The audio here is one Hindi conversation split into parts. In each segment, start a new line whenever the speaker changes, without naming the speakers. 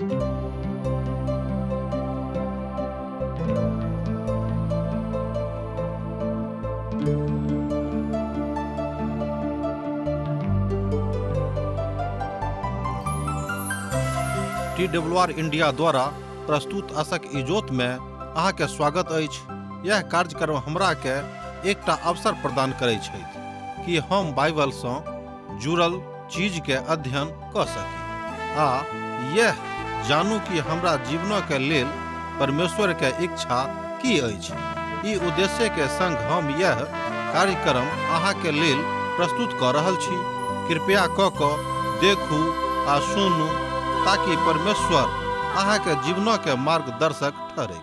TWR इंडिया द्वारा प्रस्तुत आशक इजोत में अहाँ के स्वागत अछि। यह कार्यक्रम हमरा के एकटा अवसर प्रदान करैत छै कि हम बाइबल सँ जुड़ल चीज के अध्ययन क सकी आ यह जानू कि हमरा जीवन के लेल परमेश्वर के इच्छा की अछि। ई उद्देश्य के संग हम यह कार्यक्रम अहाँ के लेल प्रस्तुत क रहल छी। कृपया क देखू आ सुनू ताकि परमेश्वर अहाँ के जीवन के मार्गदर्शक ठहरे।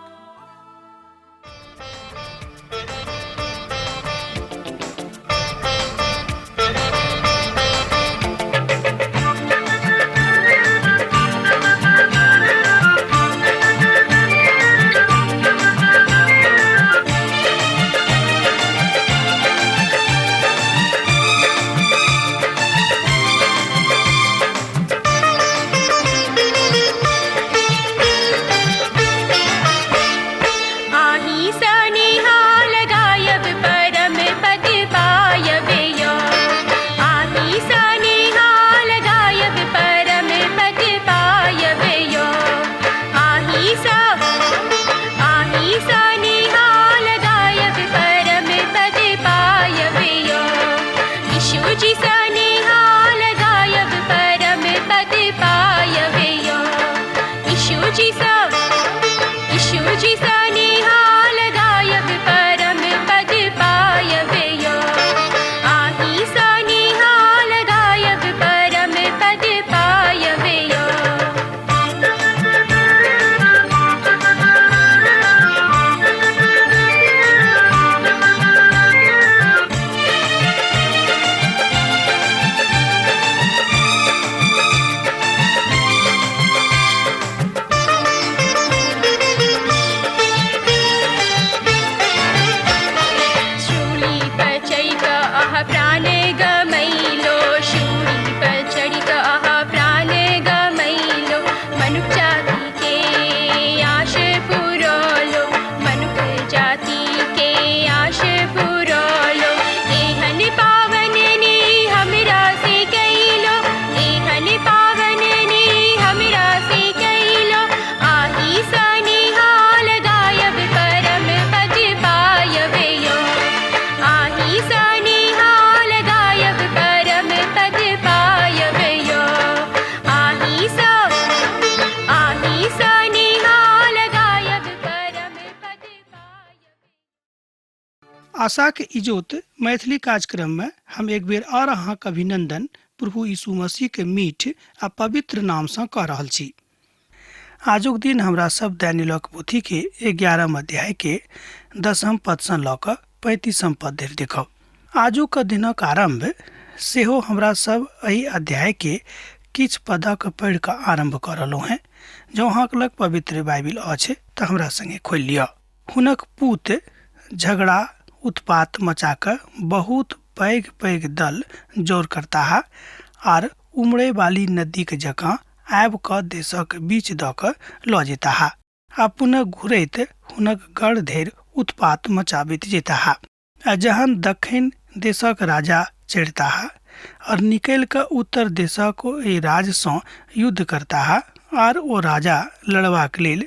आशा के इजोत मैथिली कार्यक्रम में हम एक बेर और अहाँ के अभिनंदन प्रभु यीशु मसीह के मीठ आ पवित्र नाम से कह रहल छी। आजुक दिन हमरा सब दानियेल पोथी के 11 अध्याय के 10 पद से ल क 35 पद धरि देखब। आजुक दिनक आरंभ सेहो हमरा सब एहि अध्याय के किछ पदक पढ़ क आरंभ कर रहलहुँ हैं। जो अहाँ लग पवित्र बाइबिल अछि त हमरा संगे खोल लिअ। हुनक पूत झगड़ा उत्पात मचाकर बहुत पैघ पैघ दल जोर करता है और उमड़े वाली नदी के जकाँ आब क देशक बीच द क ल जेता है। आ पुनः घुरैत हुनक गढ़ धरि उत्पात मचाबैत जेता है। जहन दक्षिण देशक राजा चढ़ता है और निकल कर उत्तर देशक राज सँ युद्ध करता है और वो राजा लड़वाक लेल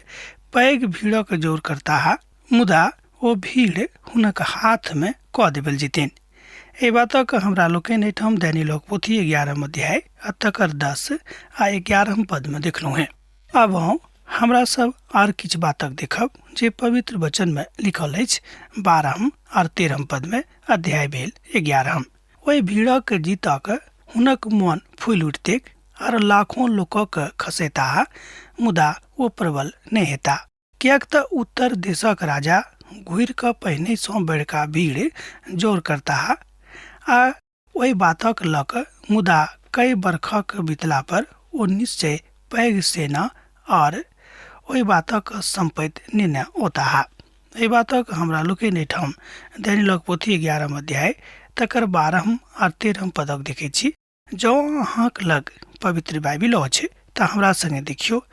पैघ भीड़क जोर करता है, मुदा वो भीड़ हुनक हाथ में क देवल जेतन। ए बातक हमरा लोकनि एहिठाम दानियेल पोथी 11 अध्याय आ तकर 10 आ 11 पद में देखलहुँ हैं। अब हमरा सब आर किछ बातक देखब जे पवित्र वचन में लिखल अछि। 12 और 13 पद में अध्याय भेल 11। ओहि भीड़क जीतक हुनक मन फूल उठतेक और लाखों लोकक खसेता, मुदा वो प्रबल नहीं हेता। कियाक त उत्तर देशक राजा घुर क पहिने सँ बड़का भीड़ जोर करता है। आ ओहि बातक लक मुदा कई बरखक बितला पर ओ निश्चय पैघ सेना और ओहि बातक संपत्ति निर्णय होता है। एहि बातक हमरा लोकनि एहिठाम दानियेल पोथी 11 अध्याय तकर 12 और 13 पदक देखे छी। जो अहाँक लग पवित्र बाइबिल अछि तो हमरा संगे देखियो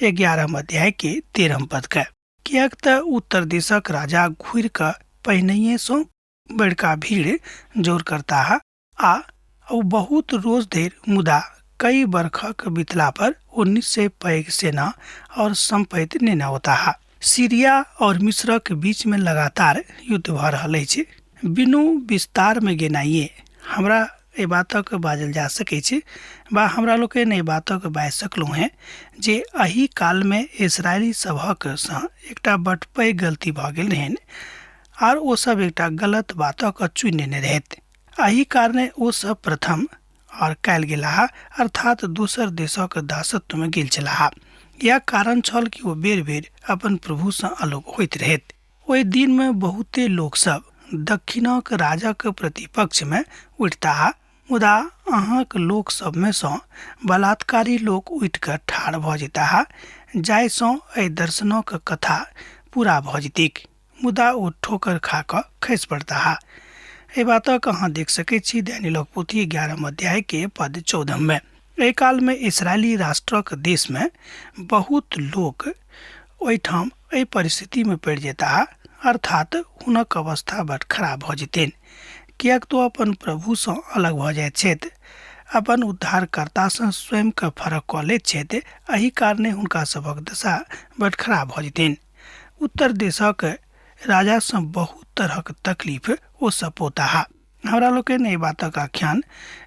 11 अध्याय के 13 पद के। कियाक त उत्तर देशक राजा घुर क पहिनहिए सो बड़का भीड़ जोर करता है आ बहुत रोज देर मुदा कई बरखक बितला पर 1900 पैघ सेना और संपत्ति नेना होता है। सीरिया और मिस्र के बीच में लगातार युद्ध भ रहल अछि। बिनु विस्तार में गेनाइए हमरा ए बातक बाजल जा सकै छै बा हमरा लोग ए बातक बाज सकलहुँ हैं जे एही काल में इस्राएली सभक सँ एकटा बड पैघ गलती भ गेल रहन आर ओ सब एकटा गलत बातक चुनि लेने रहत। एही कारणे ओ सब प्रथम और कयल गेलाह अर्थात दोसर देशक दासत्व में गेल छलाह। यह कारण छल कि वो बेर बेर अपन प्रभु सँ अलग होइत रहत। ओहि दिन में बहुते लोग सब दक्षिणक राजक प्रतिपक्ष में उठता, मुदा अहाँक लोक सब में सँ बलात्कारी लोग उठ कर ठाढ़ भ जेता जाय सँ एहि दर्शनक कथा पूरा भ जेतिक, मुदा ओ ठोकर खा क खसि पड़ता। ए बातक अहाँ देख सकै छी दानियेलक पोथी 11 अध्याय के पद 14 में। एहि काल में इस्राएली राष्ट्रक देश में बहुत लोग ओहिठाम एहि परिस्थिति में पड़ जेता अर्थात हुनक अवस्था बड़ खराब भ जेतैन। कियाक तो अपन प्रभु सँ अलग भ जाइत छथि, अपन उद्धारकर्ता सँ स्वयं के फरक क लैत छथि। एही कारणे हुनका सभक दशा बड़ खराब भ जेतैन। उत्तर देशक राजा सँ बहुत तरहक तकलीफ ओ सब पोता। हमरा लोग ने बातक आख्यान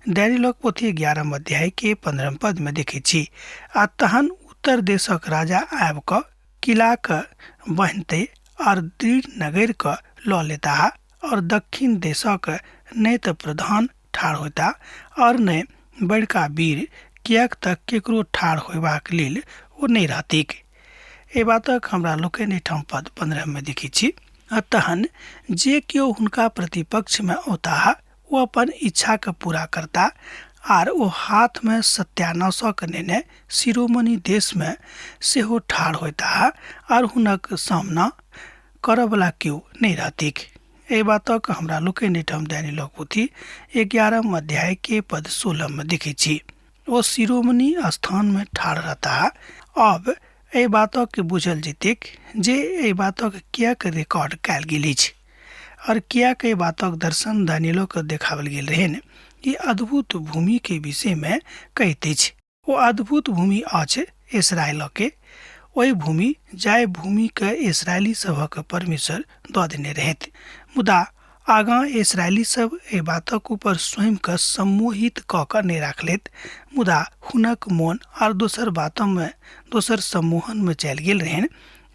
दानियेलक पोथी 11 अध्याय के 15 पद में देखे छी। आ तहन उत्तर देशक राजा आब क किला क बहनते और दृढ़ नगर क ल लेता और दक्षिण देशक नै त प्रधान ठाढ़ होता और नै बड़का वीर, कियाक तक केकरो ठाढ़ होबाक लेल ओ नै रहतिक। ए बातक हमरा लोग ने ठाम पद 15 में देखी छी। तहन जे केओ हुनका प्रतिपक्ष में औता वो अपन इच्छा के पूरा करता आर ओ हाथ में सत्यानाशक नेने शिरोमणि देश में सेहो ठाढ़ होता और हुनक सामना करबला केओ नहीं रहतिक। ए बातक हमरा लोग ने ठाम दानियेलक पोथी 11 अध्याय के पद 16 में देखे छी। वो शिरोमणि स्थान में ठाढ़ रहता। अब ए बातक के बुझल जेतिक जे ए बातक किया के रिकॉर्ड कयल गेल अछि और किया के बातक दर्शन दानियेलक देखावल गेल रहन। ई अद्भुत भूमि के विषय में कहैत अछि। वो अद्भुत भूमि अछि इस्राएल के। ओहि भूमि जाय भूमि के इस्राएली सभक परमेश्वर दऽ देने रहत, मुदा आगाँ इस्राएली सब ए बातक ऊपर स्वयं के सम्मोहित क के नहीं राखलेत, मुदा हुनक मोन और दोसर बातों में दोसर सम्मोहन में चल गेल रहन।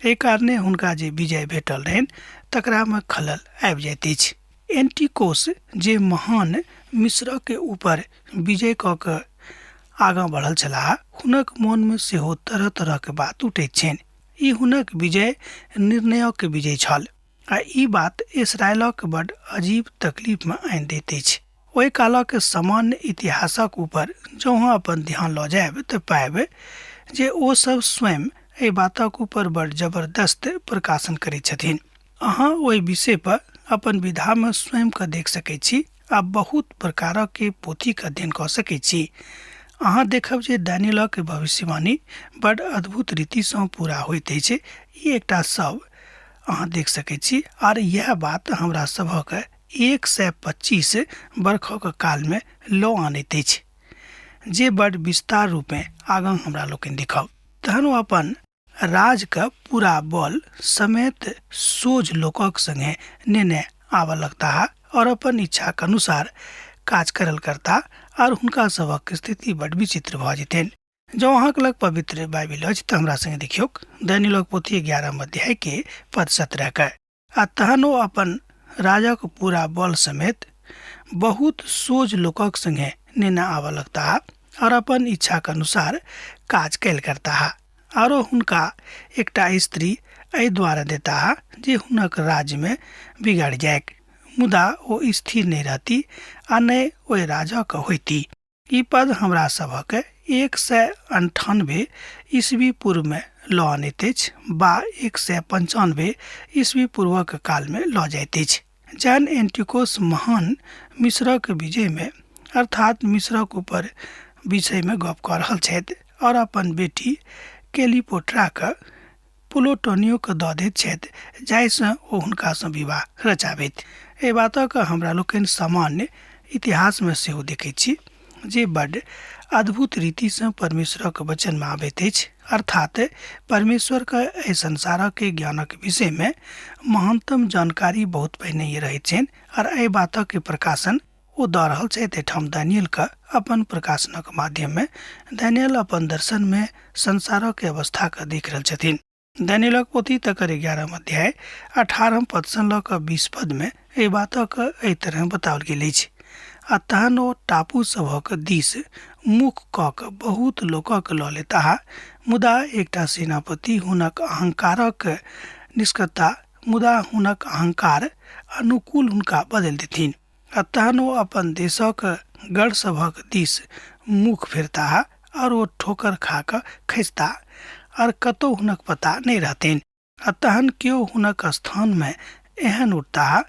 ए कारणे हुनका जे विजय भेटल रहन तकरा में खलल आबि जाइत अछि। एंटिकोस जे महान मिस्र के ऊपर विजय क के आगाँ बढ़ल छलाह, हुनक मोन में सेहो तरह तरह के बात उठैत छनि। ई हुनक विजय निर्णयक विजय छल आ ई बात इस्राएलक बड़ अजीब तकलीफ में आनि दैत अछि। ओहि कालक सामान्य इतिहासक ऊपर जँ अहाँ अपन ध्यान लऽ जायब तऽ पायब जे ओ सब स्वयं एहि बातक ऊपर बड़ जबरदस्त प्रकाशन करैत छथिन। अहाँ ओहि विषय पर अपन विधा में स्वयं के देख सकैत छी आ बहुत प्रकारक के पोथी के अध्ययन कऽ सकैत छी। अहाँ देखब जे दानियेलक भविष्यवाणी बड़ अद्भुत रीति सँ पूरा होइत अछि। ई एकटा सब अहाँ देख सकैत छी और यह बात हमरा सभक 125 बरखक काल में लऽ आनैत अछि, जे बड़ विस्तार रूप में आगाँ हमरा लोकनि देखब। तहन ओ अपन राज का पूरा बल समेत सोझ लोकक संगे नेने आबऽ लगता और अपन इच्छा के अनुसार काज करल करता और हुनका सबक स्थिति बड़ विचित्र भ जेतैन। जो अहाँक लग पवित्र बाइबिल अछि तऽ हमरा संगे देखियौ दानियेलक पोथी 11 अध्याय के पद 17 के। आ तहन ओ अपन राजक पूरा बल समेत बहुत सोझ लोकक संगे नेने आबऽ लगता और अपन इच्छा के अनुसार काज कैल करता और हुनका एकटा स्त्री एहि द्वारा देता जे हुनक राज्य में बिगाड़ जायक, मुदा ओ स्थिर नहीं रहती आ नहि ओहि राजा के होती। ई पद हमरा सभक 198 ईस्वी पूर्व में लऽ आनैत अछि बा 195 ईस्वी पूर्वक काल में लऽ जाइत अछि। जहन एंटिकोस महान मिस्रक विजय में अर्थात मिस्रक ऊपर विषय में गप कऽ रहल छथि और अपन बेटी कैलिपोट्रा के पुलोटोनियो के दऽ दैत छथि जाहिसँ ओ हुनकासँ विवाह रचाबैत। एहि बातक हमरा लोकनि सामान्य इतिहासमे सेहो देखैत छी जे बड्ड अद्भुत रीतिसँ परमेश्वरक वचनमे आबैत अछि, अर्थात परमेश्वरके एहि संसारक ज्ञानक विषयमे महानतम जानकारी बहुत पहिने रहैत छनि और एहि बातक प्रकाशन ओ दऽ रहल छथि। एहिठाम दानियलके अपन प्रकाशनक माध्यममे दानियल अपन दर्शनमे संसारक अवस्थाके देख रहल छथिन। दानियलक पोथी तकर 11 अध्याय 18 पद सँ लऽ कऽ 20 पदमे एहि बातक एहि तरह बताओल गेल अछि। आ तहन ओ टापू सभक दिस मुख कऽ कऽ बहुत लोकक लऽ लेताह, मुदा एकटा सेनापति हुनक अहंकारक निष्क्रियता मुदा हुनक अहंकार अनुकूल हुनका बदलि देथिन। आ तहन ओ अपन देशक गढ़ सभक दिस मुख फेरताह और ओ ठोकर खा कऽ खसिताह और कतौ हुनक पता नहि रहतनि। आ तहन केओ हुनक स्थानमे एहन उठताह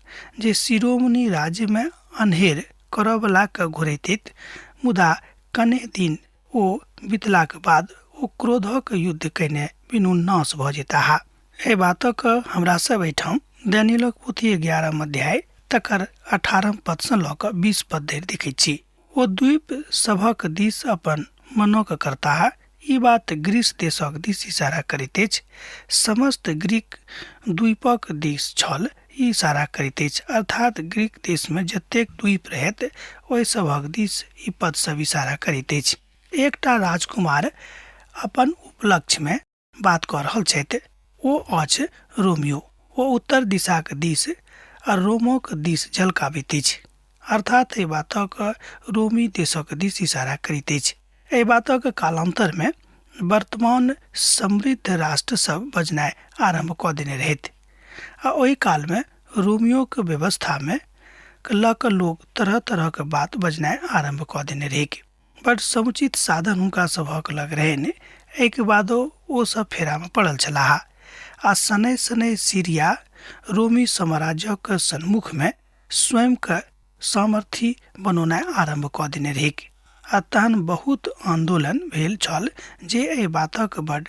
जे शिरोमणि राज्यमे अन्हेर करयवलाके घुरैतैत, मुदा कने दिन ओ बितलाक बाद ओ क्रोधक युद्ध कयने बिनु नाश भऽ जेताह। एहि बातक हमरा सब एहिठाम दानियलक पोथी 11 अध्याय तकर 18 पद सँ लऽ कऽ 20 पद धरि देखैत छी। ओ द्वीप सभक दिस अपन मनोक करताह। ई बात ग्रीस देशक दिस इशारा करैत अछि। समस्त ग्रीक द्वीपक दिस छल ई इशारा करैत अछि, अर्थात ग्रीक देशमे जतेक द्वीप रहैत ओहि सभक दिस ई पद सब इशारा करैत अछि। एकटा राजकुमार अपन उपलक्ष्यमे बात कऽ रहल छथि। ओ अछि रोमियो। ओ उत्तर दिशाक दिस आ रोमक दिस झलकाबैत अछि, अर्थात एहि बातक रोमी देशक दिस इशारा करैत अछि। एहि बातक कालांतरमे वर्तमान समृद्ध राष्ट्र सब बजनाइ आरंभ कऽ देने रहथि आ ओहि कालमे रोमियोक व्यवस्थामे लऽ कऽ लोग तरह तरहक बात बजनाइ आरंभ कऽ देने रहै। बड़ समुचित साधन हुनका सभक लग रहनि। एहिके बादो ओ सब फेरामे पड़ल छलाह आ शनै शनै सीरिया रोमी साम्राज्यक सन्मुखमे स्वयंके सामर्थी बनौनाइ आरंभ कऽ देने रहै। आ तहन बहुत आंदोलन भेल छल जे एहि बातक बड्ड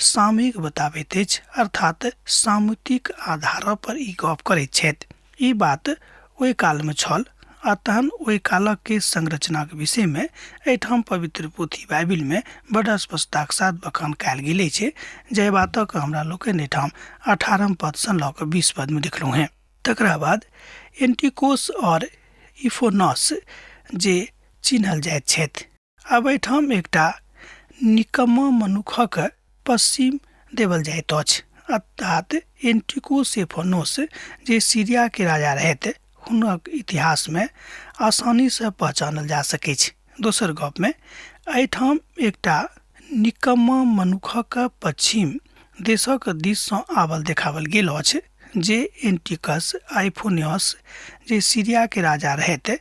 सामयिक बताबैत अछि, अर्थात सामुतिक आधार पर ई गप करैत छथि। ई बात ओहि कालमे छल। आ तहन ओहि कालक के संरचनाक विषयमे एहिठाम पवित्र पोथी बाइबिलमे बड़ स्पष्टताक साथ बखान कयल गेल छै, जे बातक हमरा लोकनि एहिठाम 18 पद सँ लऽ कऽ 20 पदमे देखलहुँ हैं। तकरा बाद एंटिकोस और इफोनस जे चिन्हल जाइत छथि। आब एहिठाम एकटा निकम्मा मनुखक पश्चिम देवल जाइत अछि, अर्थात एंटिकोस इफोनस जे सीरिया के राजा रहथि हुनक इतिहासमे आसानीसँ पहचानल जा सकैत छै। दोसर गपमे एहिठाम एकटा निकम्मा मनुखक पश्चिम देशक दिससँ आबल देखावल गेल अछि, जे एंटिकस आइफोनियस जे सीरिया के राजा रहथि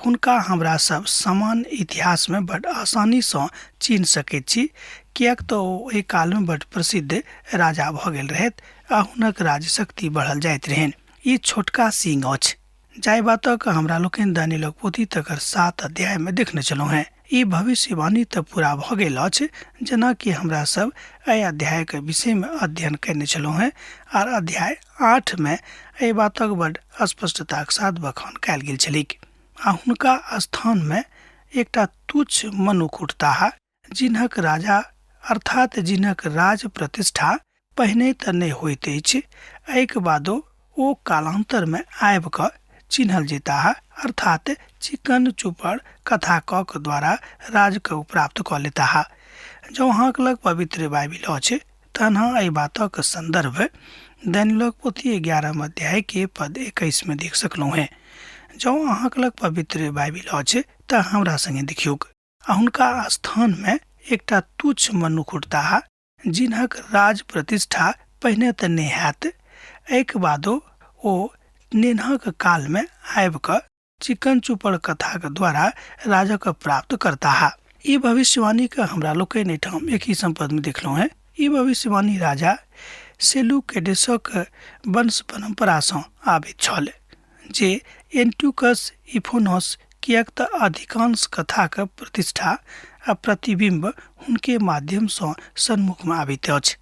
हुनका हमरा सब सामान्य इतिहासमे बड्ड आसानीसँ चिन्ह सकैत छी, किएक तऽ ओ एहि कालमे बड्ड प्रसिद्ध राजा भऽ गेल रहथि आ हुनक राजशक्ति बढ़ल जाइत रहनि। ई छोटका सिंह अछि, जाहि बातक हमरा लोकनि दानियलक पोथी तकर 7 अध्यायमे देखने छलहुँ हैं। ई भविष्यवाणी तऽ पूरा भऽ गेल अछि, जेनाकि हमरा सब एहि अध्यायके विषयमे अध्ययन कयने छलहुँ हैं आर अध्याय 8 में एहि बातक बड्ड स्पष्टताक साथ बखान कयल गेल छलै। आ हुनका स्थानमे एकटा तुच्छ मनुख उठताह, जिन्हक राजा अर्थात जिन्हक राज प्रतिष्ठा पहिने तऽ नहि होइत अछि, एहिके बादो ओ कालांतरमे आबि कऽ चिन्हल जेताह, अर्थात चिकन चुपड़ कथा कक द्वारा राजके प्राप्त कऽ लेताह। जँ अहाँक लग पवित्र बाइबिल अछि तहन अहाँ एहि बातक संदर्भ दानियलक पोथी 11 अध्याय के पद 21 में देख सकलहुँ हैं। जँ अहाँक लग पवित्र बाइबिल अछि तऽ हमरा संगे देखियौ। आ हुनका स्थानमे एकटा तुच्छ मनुख उठताह, जिन्हक राज प्रतिष्ठा पहिने तऽ नहि हैत, एहिके बादो ओ नेनहक कालमे आबि कऽ चिकन चुपड़ कथाक द्वारा राजक प्राप्त करताह। ई भविष्यवाणीके हमरा लोकनि एहिठाम 21 पदमे देखलहुँ हैं। ई भविष्यवाणी राजा सेलुकेडेसक वंश परम्परासँ आबैत छल, जे एंटियोकस इफोनस, किएक तऽ अधिकांश कथाक प्रतिष्ठा आ प्रतिबिंब हुनके माध्यम सँ सन्मुख में आबैत अछि।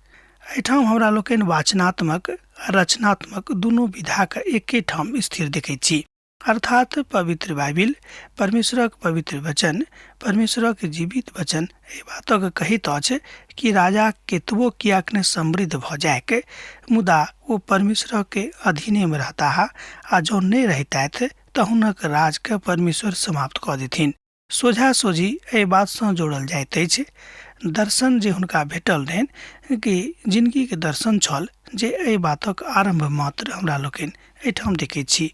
एहिठाम हमरा लोकनि वाचनात्मक आ रचनात्मक दुनू विधाक एके ठाम स्थिर देखैत छी, अर्थात पवित्र बाइबिल परमेश्वरक पवित्र वचन, परमेश्वरक जीवित वचन एहि बातक कहैत अछि कि राजा केतबो कियाक ने समृद्ध भ जायक, मुदा ओ परमेश्वर के अधीने में रहता आ जो नहीं रहतैथ त हुनक राज के परमेश्वर समाप्त क देथिन। सोझा सोझी एहि बात सँ जोड़ल जाइत अछि। दर्शन जे हुनका भेटल रहनि कि जिंदगी के दर्शन छल, जे एहि बातक आरंभ मात्र हमरा लोकनि एहिठाम देखैत छी।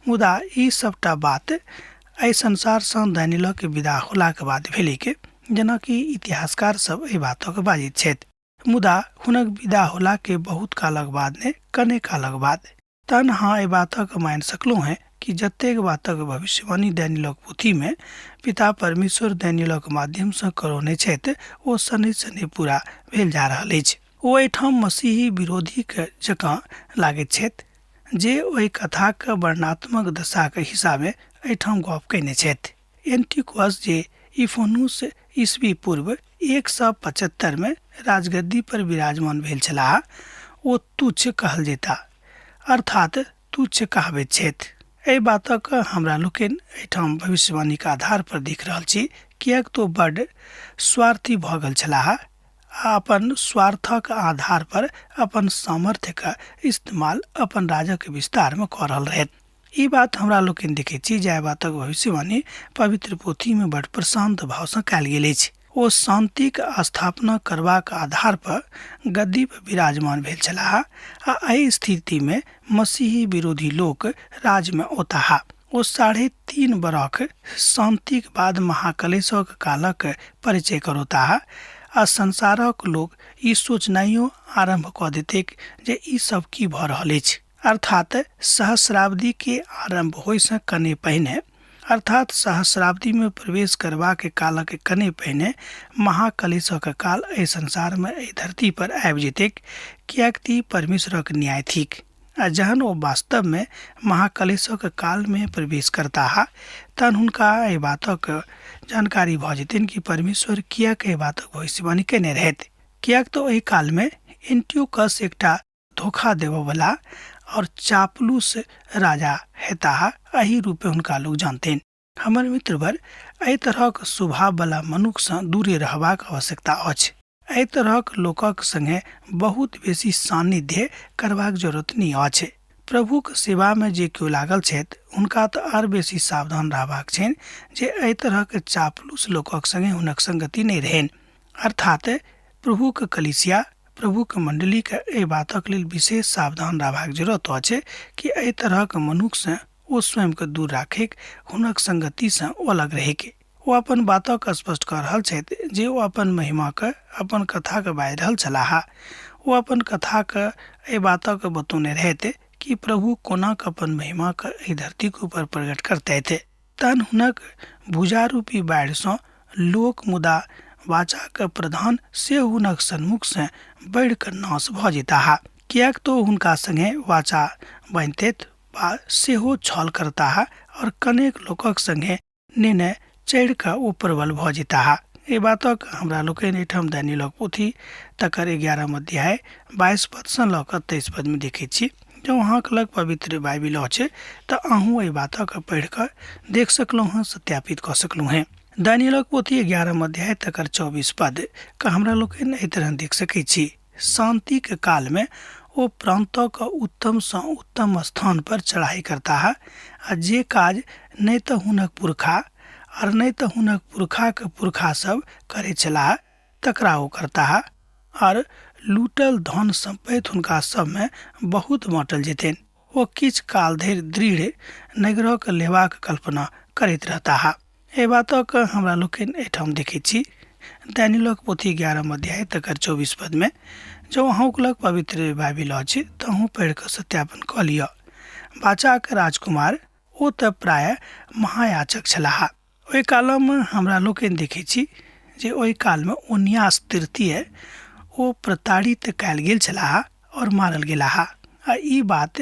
मुदा ई सबटा बात एहि संसार सँ दानियेलक विदा होलाक बाद भेलै के, जेनाकि इतिहासकार सब एहि बातक बाजैत छथि। मुदा हुनक विदा होला के बहुत कालक बाद ने कने कालक बाद तहन अहाँ एहि बातक मानि सकलहुँ हैं कि जतेक बातक भविष्यवाणी दानियेलक पोथी में पिता परमेश्वर दानियेलक माध्यम सँ करौने छथि, ओ शनि शनि पूरा भेल जा रहल अछि। ओ एहिठाम मसीही विरोधी के जकाँ लागैत छथि, जे ओहि कथाक वर्णनात्मक दशाक हिसाबे एहिठाम गप कयने छथि। एंटिकोस जे इफोनुस ईस्वी पूर्व 175 में राजगद्दी पर विराजमान भेल छलाह, ओ तुच्छ कहल जेता, अर्थात तुच्छ कहाबैत छथि। एहि बातक हमरा लोकनि एहिठाम भविष्यवाणी के आधार पर देख रहल छी, किएक तो बड्ड स्वार्थी भ गेल छलाह आ अपन स्वार्थक आधार पर अपन सामर्थ्य का इस्तेमाल अपन राजक विस्तार में क रहल रहथि। ई बात हमरा लोकनि देखैत छी जे बातक भविष्यवाणी पवित्र पोथी में बड्ड प्रशांत भाव सँ कयल गेल अछि। ओ शांतिक स्थापना करबाक आधार पर गद्दी पर विराजमान भेल छलाह आ एहि स्थिति में मसीही विरोधी लोक राज में औताह। ओ 3.5 बरख शांतिक बाद महाक्लेशक कालक परिचय करौताह आ संसारक लोग ई सोचनाइयो आरंभ क देतेक जे ई सब की भ रहल अछि। अर्थात सहस्राब्दी के आरंभ होय से कने पहिने, अर्थात सहस्राब्दी में प्रवेश करबाक कालक कने पहिने महाक्लेशक काल एहि संसार में एहि धरती पर आबि जेतेक, कियाक ती परमेश्वरक न्याय थिक। आ जहन ओ वास्तव में महाक्लेशक काल में प्रवेश करता, तहन हुनका एहि बातक जानकारी भ जेतनि कि परमेश्वर कियाक एहि बातक भविष्यवाणी केने रहथि। कियाक तो एहि काल में एंटियोकस एकटा धोखा देबय वाला और चापलूस राजा हेताह, एहि रूपे हुनका लोग जानतेन। हमर मित्रवर, एहि तरहक स्वभाव वाला मनुख सँ दूरे रहबाक आवश्यकता अछि। एहि तरहक लोकक संगे बहुत बेसी सानिध्य करबाक जरूरत नहीं अछि। प्रभुक सेवा में जे केओ लागल छथि, हुनका तऽ आर बेसी सावधान रहबाक छनि जे एहि तरहक चापलूस लोकक संगे हुनक संगति नहीं रहनि। अर्थात प्रभुक कलीसिया, प्रभुक मंडली के एहि बातक लेल विशेष सावधान रहबाक जरूरत अछि कि एहि तरहक मनुख से ओ स्वयं के दूर राखे, हुनक संगति से अलग रहे के। वो अपन बातक स्पष्ट कर रहल छथि जे वो अपन महिमा के, अपन कथा के बाजि रहल छलाह। वो अपन कथा के एहि बातक बतौने रहते कि प्रभु कोना के अपन महिमा के एहि धरती के ऊपर प्रकट करते थे। तहन हुनक भुजारूपी बाढ़ि सँ लोक मुदा वाचा के प्रधान से हुनक सन्मुख से बढ़ कर नाश भ जेताह, कियाक तो हुनका संगे वाचा बांधैत बा सेहो छल करताह और कनेक लोकक संगे निर्णय चढ़ि कऽ ओ प्रबल भ जेताह। एहि बातक हमरा लोकनि एहिठाम दानियेलक पोथी तकर 11 अध्याय 22 पद सँ लऽ कऽ 23 पद में देखैत छी। जँ अहाँक लग पवित्र बाइबिल अछि तऽ अहूँ एहि बातक पढ़ि कऽ देख सकलहुँ हैं, सत्यापित कऽ सकलहुँ हैं। दानियेलक पोथी 11 अध्याय तकर 24 पद का हमरा लोकनि एहि तरह देख सकैत छी। शांति के काल में ओ प्रांतों का उत्तम सँ उत्तम स्थान पर चढ़ाई करता है, आ जे काज नहीं तो हुनक पुरखा और नहीं तो हुनक पुरखा के पुरखा सब करे चला तकरा ओ करता है, और लूटल धन संपत्ति हुनका सब में बहुत बाँटल जेतन। ओ किछ काल धरि दृढ़ नगरों के लेबाक कल्पना करैत रहता है। एहि बातक हमरा लोकनि एहिठाम देखैत छी दानियेलक पोथी 11 अध्याय तकर 24 पद में। जँ अहूँक लग पवित्र बाइबिल अछि तऽ अहूँ पढ़ि कऽ सत्यापन कऽ लिअ। बाचाक राजकुमार ओ तऽ प्राय महायाचक छलाह। ओहि कालमे हमरा लोकनि देखैत छी जे ओहि कालमे ओनियास तृतीय ओ प्रताड़ित कयल गेल छलाह और मारल गेलाह। आ ई बात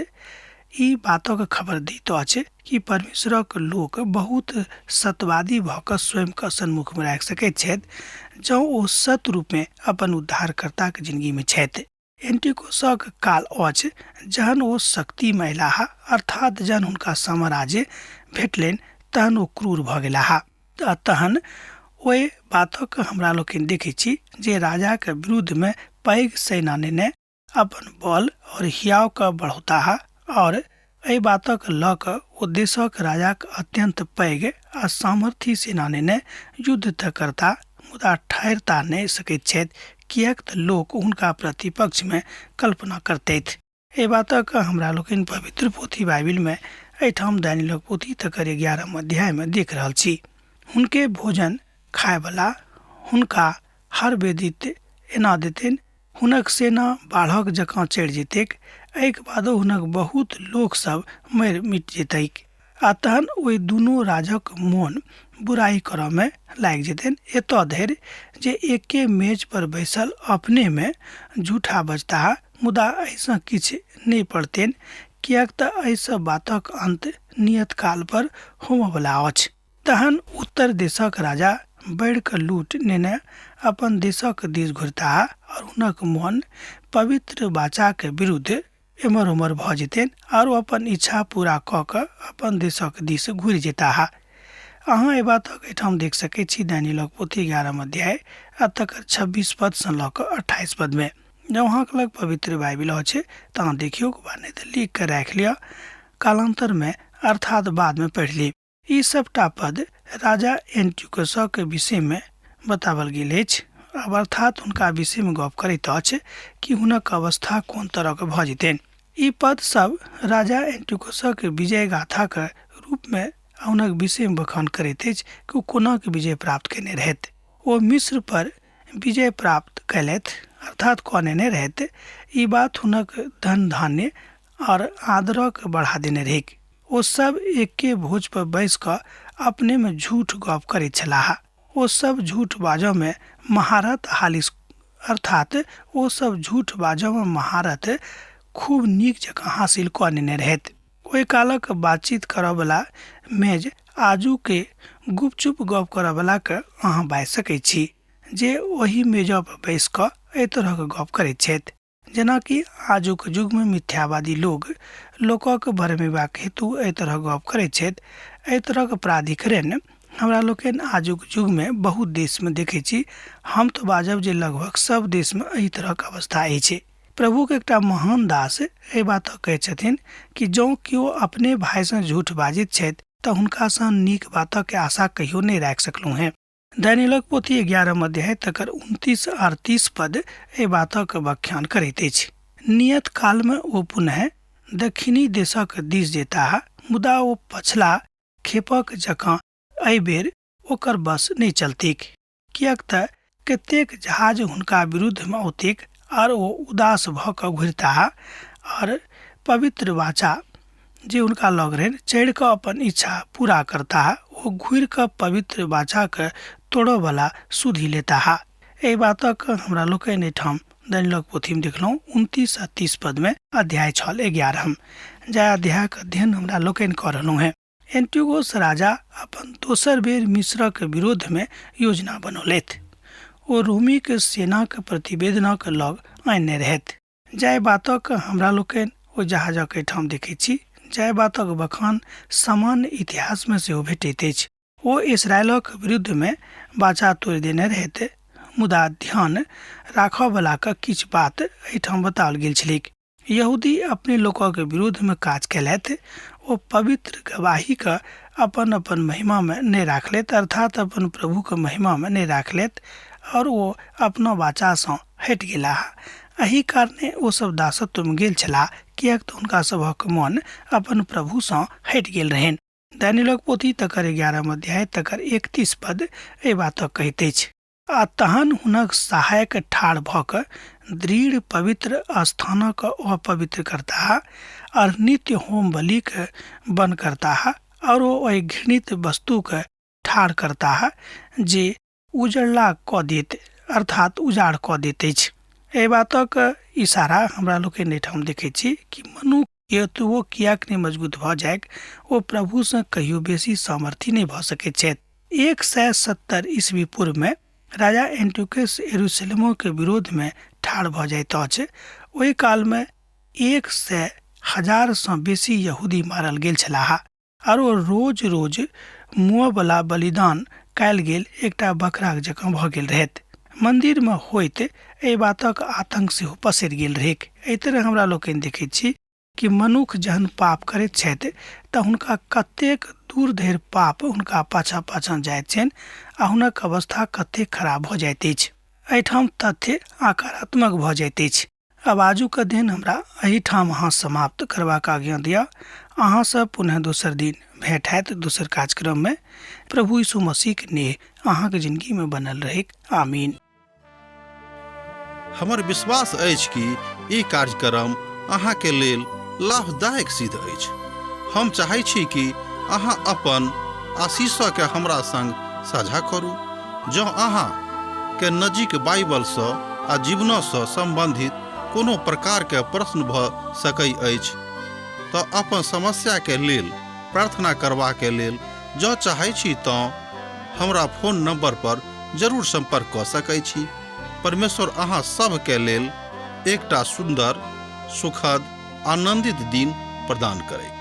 ई बातक खबर दैत अछि कि परमेश्वरक लोक बहुत सत्यवादी भऽ कऽ स्वयंक सन्मुख में राखि सकैत छथि जँ ओ सत्य रूपमे अपन उद्धारकर्ताक जिन्दगीमे छथि। एंटिकोसक काल अछि जहन ओ शक्ति महिलाह अर्थात जहन हुनका साम्राज्य भेटलनि तहन ओ क्रूर भऽ गेलाह। तहन ओहि बातक हमरा लोकनि देखै छी जे राजाके विरुद्धमे पैघ सेना नेने अपन बल और हियावक बढ़ौताह और एहि बातक लऽ कऽ ओ देशक राजाक अत्यंत पैघ आ सामर्थी सेना नेने युद्ध तऽ करता मुदा ठहरता नहि सकैत छथि, किएक तऽ लोक हुनका प्रतिपक्षमे कल्पना करतैथ। एहि बातक हमरा लोकनि पवित्र पोथी बाइबिलमे एहिठाम दानियेलक पोथी तकर 11 अध्यायमे देख रहल छी। हुनके भोजन खायवला हुनका हर बेदित एना देतनि, हुनक सेना बाढ़क जकाँ चढ़ि जेतैक, एहिके बादो हुनक बहुत लोक सब मरि मिट जेतैक आ तहन ओहि दुनू राजक मोन बुराई करऽ में लागि जेतनि, एतऽ धरि जे एके मेज पर बैसल अपने में झूठा बजताह मुदा ऐसा किछु नहि पड़तनि, किएक तऽ एहि सब बातक अंत नियत काल पर होमऽ वाला अछि। तहन उत्तर देशक राजा बढ़ि कऽ लूट नेने अपन देशक दिस घुरताह और हुनक मोन पवित्र वाचा के विरुद्ध एमर उमर भऽ जेतनि और अपन इच्छा पूरा कऽ कऽ अपन देशक दिस घुरि जेताह। अहाँ एहि बातक एहिठाम देख सकैत छी दानियेलक पोथी 11 अध्याय आ तकर 26 पद सँ लऽ कऽ 28 पद में। जब अहाँके लग पवित्र बाइबिल अछि तऽ अहाँ देखियौ नहि तऽ लिख कऽ राखि लिअ, कालांतर में अर्थात बाद में पढ़ि ली। ई सबटा पद राजा एंटियोकसक के विषय में बतावल गेल अछि, अब अर्थात हुनका विषय में गप करैत अछि कि हुनक अवस्था कोन तरह के भऽ जेतनि। ई पद सब राजा एंटियोकसक विजय गाथा के रूप में हुनक विषय में बखान करैत अछि कि ओ कोना के विजय प्राप्त केने रहथि। ओ मिस्र पर विजय प्राप्त कैलथि अर्थात कनेने रहथि। ई बात हुनक धन धान्य और आदरक बढ़ा देने रहै। ओ सब एके भोज पर बैस कऽ अपने में झूठ गप करैत छलाह। ओ सब झूठ बाजऽ में महारत हालिस अर्थात ओ सब झूठ बाजऽ में महारत खूब नीक जकाँ हासिल कऽ लेने रहथि। ओहि कालक बातचीत करऽ वाला मेज आजू के गुपचुप गप करऽ वाला के अहाँ बाजि सकैत छी जे ओही मेजऽ पर बैस कऽ एहि तरह के गप करैत छथि। जेनाकि आजुक युग में मिथ्यावादी लोकक भरमेबाक हेतु एहि तरह गप करैत छथि। एहि तरह के प्राधिकरण हमरा लोकनि आजुक युग में बहुत देश में देखै छी। हम तो बाजब जे लगभग सब देश में एहि तरह के अवस्था अछि। प्रभु के एकटा महान दास एहि बात कहै छथिन कि जँ केओ अपने भाई से झूठ बाजैत छथि तऽ हुनका सँ नीक बातक के आशा कहियो नहि राखि सकलहुँ हैं। दानियेलक पोथी 11 अध्याय तकर 29 और 30 पद एहि बातक व्याख्यान करैत अछि। नियत काल में ओ पुनः दक्षिणी देशक दिस जेताह मुदा ओ पछिला खेपक जकाँ एहि बेर ओकर बस नहि चलतीक, किएक तऽ कतेक जहाज हुनका विरुद्ध में औतीक और ओ उदास भऽ कऽ घुरताह और पवित्र वाचा जे हुनका लग रहनि चढ़ि कऽ अपन इच्छा पूरा करताह। ओ घुरि कऽ पवित्र वाचा के तोड़ऽ वाला सुधि लेताह। एहि बातक हमरा लोकनि एहिठाम दानियेलक पोथी में देखलहुँ 29 आ 30 पद में अध्याय 6-11 जाय अध्याय के अध्ययन हमरा लोकनि कऽ रहलहुँ हैं। एंटियोकस राजा अपन दोसर बेर मिस्रक विरोध में योजना बनौलथि। ओ रोमी के सेना के प्रतिवेदना के लग आनने रहथि। जाय बातक हमरा लोकनि ओ जहाजक एहिठाम देखै छी। जाय बातक बखान सामान्य इतिहास में सेहो भेटैत अछि। ओ इस्राएलक विरुद्ध में वाचा तोड़ि देने रहथि मुदा ध्यान राखऽ वाला के किछु बात एहिठाम बताओल गेल छलै। यहूदी अपने लोकक के विरुद्ध में काज केलथि। ओ पवित्र गवाही के अपन अपन महिमा में नहीं राखलथि अर्थात अपन प्रभु के महिमा में नहीं राखलथि और ओ अपना वाचा सँ हटि गेलाह। एही कारणे ओ सब दासत्व में गेल छलाह, किएक तऽ हुनका सभक मन अपन प्रभु सँ हटि गेल रहनि। दानियेलक पोथी तकर 11 अध्याय तकर 31 पद एहि बातक कहैत अछि। आ तहन हुनक सहायक ठाढ़ भऽ कऽ दृढ़ पवित्र स्थानक अपवित्र करताह और नित्य होम बलि के बन करताह और ओहि घृणित वस्तु के ठाढ़ करताह जे उजड़ला कऽ देत अर्थात उजाड़ कऽ दैत अछि। एहि बातक इशारा हमरा लोकनि एहिठाम देखै छी कि मनुख एतबो कियाक नहि मजबूत भऽ जायक, ओ प्रभु से कहियो बेसी सामर्थी नहि भऽ सकैत छथि। 170 ईस्वी पूर्व में राजा एंटियोकस यरूशलेमो के विरोध में ठाढ़ भऽ जाइत अछि। ओहि काल में 100,000 सँ बेसी यहूदी मारल गेल छलाह, और रोज रोज मुआ बला बलिदान कायल गेल एकटा बकराक जकाँ भऽ गेल रहैत। मंदिर में होइत एहि बातक आतंक सेहो पसरि गेल रहेक। एहि तरह हमरा लोकनि देखैत छी कि मनुख जहन पाप करैत छथि तऽ हुनका कतेक दूर धरि पाप हुनका पाछा पाछा जाइत छनि आ हुनक अवस्था कतेक खराब भऽ जाइत अछि। एहिठाम तथ्य आकारात्मक भऽ जाइत अछि। अब आजुक दिन हमरा एहिठाम अहाँ समाप्त करबाक आज्ञा दिअ। अहाँ सब पुनः दोसर दिन भेंट हैत दोसर कार्यक्रम में। प्रभु यीशु मसीह के नेह अहाँ के जिंदगी में बनल रहे। आमीन।
हमर विश्वास अछि कि ई कार्यक्रम अहाँ के लेल लाभदायक सिद्ध अछि। हम चाहै छी कि अहाँ अपन आशीषों के हमरा संग साझा करू। जँ अहाँ के नजीक बाइबल सँ आ जीवनों सँ संबंधित कोनो प्रकार के प्रश्न भऽ सकै अछि तऽ अपन समस्या के लेल प्रार्थना करबा के लेल जँ चाहै छी तऽ हमरा फोन नंबर पर जरूर संपर्क कऽ सकै छी। परमेश्वर अहाँ सब के लेल एकटा सुंदर, सुखद, आनंदित दिन प्रदान करे।